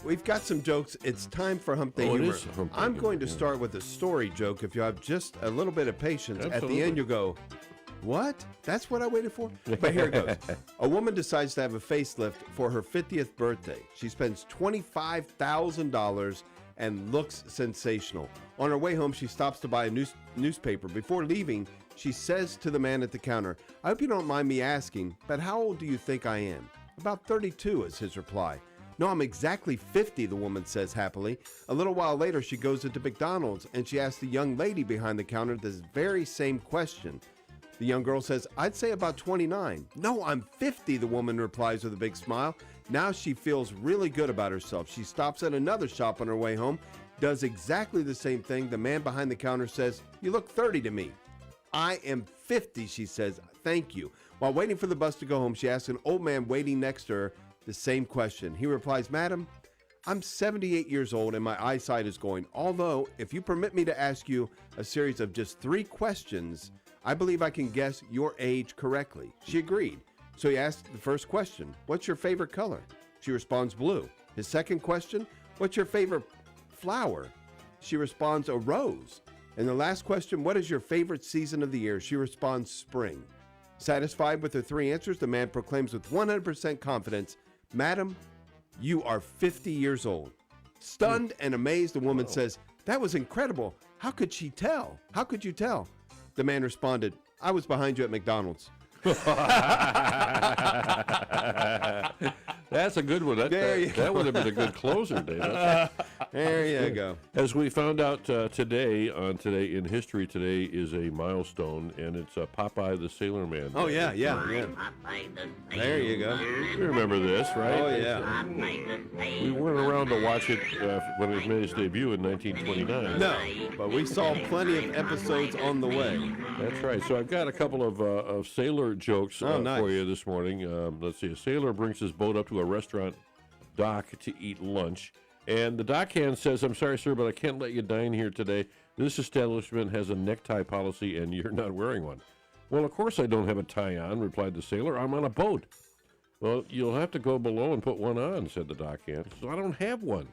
we've got some jokes. It's time for Hump Day it Humor. is Hump Day I'm Humor, going to start with a story joke. If you have just a little bit of patience, Absolutely. at the end you'll go, what? That's what I waited for? But here it goes. A woman decides to have a facelift for her 50th birthday. She spends $25,000 and looks sensational. On her way home, she stops to buy a newspaper. Before leaving, she says to the man at the counter, I hope you don't mind me asking, but how old do you think I am? About 32 is his reply. No, I'm exactly 50, the woman says happily. A little while later, she goes into McDonald's and she asks the young lady behind the counter this very same question. The young girl says, I'd say about 29. No, I'm 50, the woman replies with a big smile. Now she feels really good about herself. She stops at another shop on her way home, does exactly the same thing. The man behind the counter says, you look 30 to me. I am 50, she says. Thank you. While waiting for the bus to go home, she asks an old man waiting next to her the same question. He replies, Madam, I'm 78 years old and my eyesight is going. Although, if you permit me to ask you a series of just 3 questions, I believe I can guess your age correctly. She agreed. So he asked the first question, what's your favorite color? She responds, blue. His second question, what's your favorite flower? She responds, a rose. And the last question, what is your favorite season of the year? She responds, spring. Satisfied with her 3 answers, the man proclaims with 100% confidence, Madam, you are 50 years old. Stunned and amazed, the woman says, that was incredible. How could she tell? How could you tell? The man responded, I was behind you at McDonald's. That's a good one. That would have been a good closer, Dave. There you go. As we found out Today in History, today is a milestone, and it's Popeye the Sailor Man. Oh, yeah. There you go. You remember this, right? Oh, yeah. We weren't around to watch it when it made its debut in 1929. No, but we saw plenty of episodes on the way. That's right. So I've got a couple of sailor jokes nice. for you this morning. Let's see. A sailor brings his boat up to a restaurant dock to eat lunch. And the dockhand says, I'm sorry, sir, but I can't let you dine here today. This establishment has a necktie policy, and you're not wearing one. Well, of course I don't have a tie on, replied the sailor. I'm on a boat. Well, you'll have to go below and put one on, said the dockhand. So I don't have one,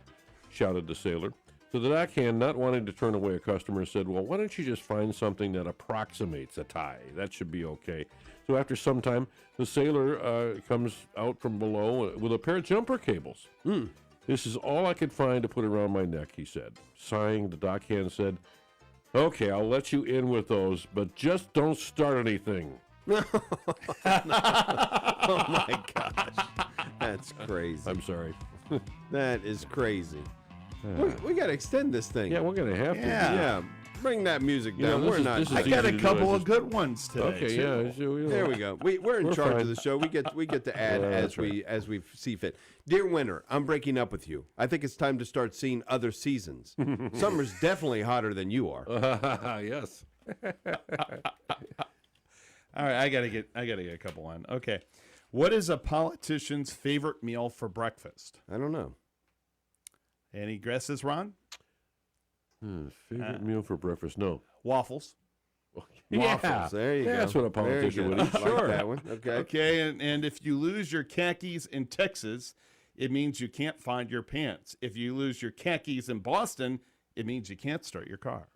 shouted the sailor. So the dockhand, not wanting to turn away a customer, said, well, why don't you just find something that approximates a tie? That should be okay. So after some time, the sailor comes out from below with a pair of jumper cables. This is all I could find to put around my neck, he said. Sighing, the dockhand said, okay, I'll let you in with those, but just don't start anything. Oh, my gosh. That's crazy. I'm sorry. That is crazy. We got to extend this thing. Yeah, we're going to have to. Yeah. Bring that music down. This is I got easy a to couple do. of good ones today. Okay, too. yeah. So, There we go. We're in charge fine. of the show. We get to add as we see fit. Dear winter, I'm breaking up with you. I think it's time to start seeing other seasons. Summer's definitely hotter than you are. Yes. All right, I gotta get a couple on. Okay, what is a politician's favorite meal for breakfast? I don't know. Any guesses, Ron? Favorite meal for breakfast? No. Waffles. Waffles. There you go. That's what a politician would eat. I like that one. Okay. Okay, and if you lose your khakis in Texas, it means you can't find your pants. If you lose your khakis in Boston, it means you can't start your car.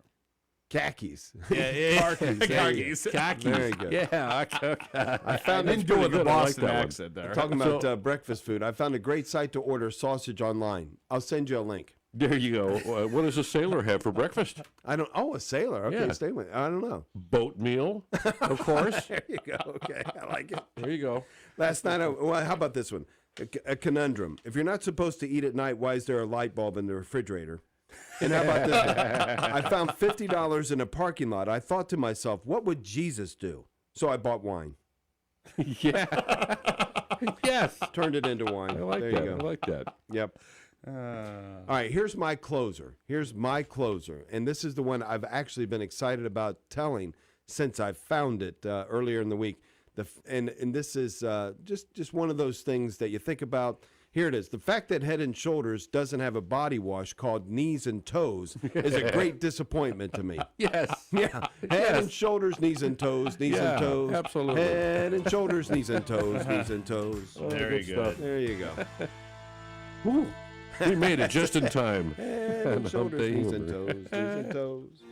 Khakis. Khakis. There you go. Yeah. Okay. I found Didn't do it with the Boston accent there. Talking about breakfast food, I found a great site to order sausage online. I'll send you a link. There you go. What does a sailor have for breakfast? I don't. Oh, a sailor. Okay, Yeah. stay with. I don't know. Boat meal, of course. There you go. Okay, I like it. There you go. Last night, how about this one? A conundrum. If you're not supposed to eat at night, why is there a light bulb in the refrigerator? And how about this one? I found $50 in a parking lot. I thought to myself, what would Jesus do? So I bought wine. Yeah. Yes. Turned it into wine. I like there that. You go. I like that. Yep. All right, here's my closer. And this is the one I've actually been excited about telling since I found it earlier in the week. And this is just one of those things that you think about. Here it is. The fact that Head and Shoulders doesn't have a body wash called Knees and Toes is a great disappointment to me. Yes. Yeah. Head and Shoulders, Knees and Toes, Knees and Toes. Absolutely. Head and Shoulders, Knees and Toes, Knees and Toes. Very good. There you go. Ooh. We made it just in time. Head and Hump shoulders, Day knees and Humor. toes, knees and toes.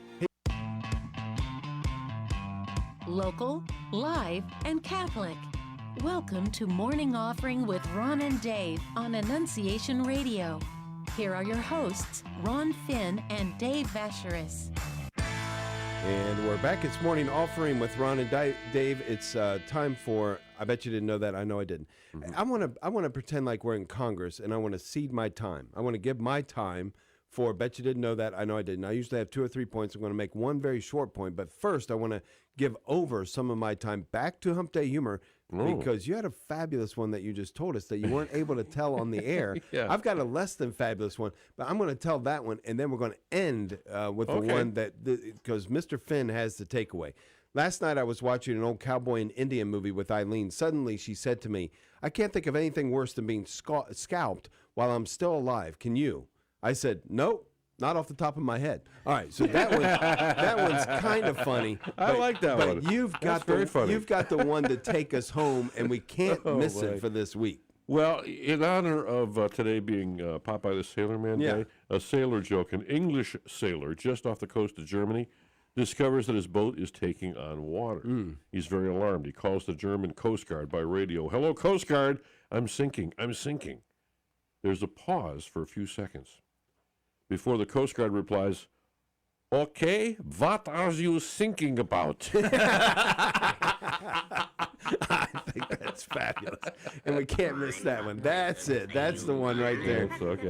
Local, live, and Catholic. Welcome to Morning Offering with Ron and Dave on Annunciation Radio. Here are your hosts, Ron Finn and Dave Vacheresse. And we're back. It's Morning Offering with Ron and Dave. It's time for, I bet you didn't know that. I know I didn't. I want to pretend like we're in Congress, and I want to cede my time. I want to give my time for, bet you didn't know that. I know I didn't. I usually have 2 or 3 points. I'm going to make one very short point. But first, I want to give over some of my time back to Hump Day Humor because you had a fabulous one that you just told us that you weren't able to tell on the air. Yeah. I've got a less than fabulous one, but I'm going to tell that one, and then we're going to end with the one that, because Mr. Finn has the takeaway. Last night I was watching an old cowboy and Indian movie with Eileen. Suddenly she said to me, I can't think of anything worse than being scalped while I'm still alive. Can you? I said, nope. Not off the top of my head. All right, so that one's kind of funny. I like that one. But you've got very funny. You've got the one to take us home, and we can't miss boy. it for this week. Well, in honor of today being Popeye the Sailor Man Day, a sailor joke. An English sailor just off the coast of Germany discovers that his boat is taking on water. He's very alarmed. He calls the German Coast Guard by radio. Hello, Coast Guard. I'm sinking. I'm sinking. There's a pause for a few seconds before the Coast Guard replies, okay, what are you thinking about? I think that's fabulous. And we can't miss that one. That's it. That's the one right there. That's okay.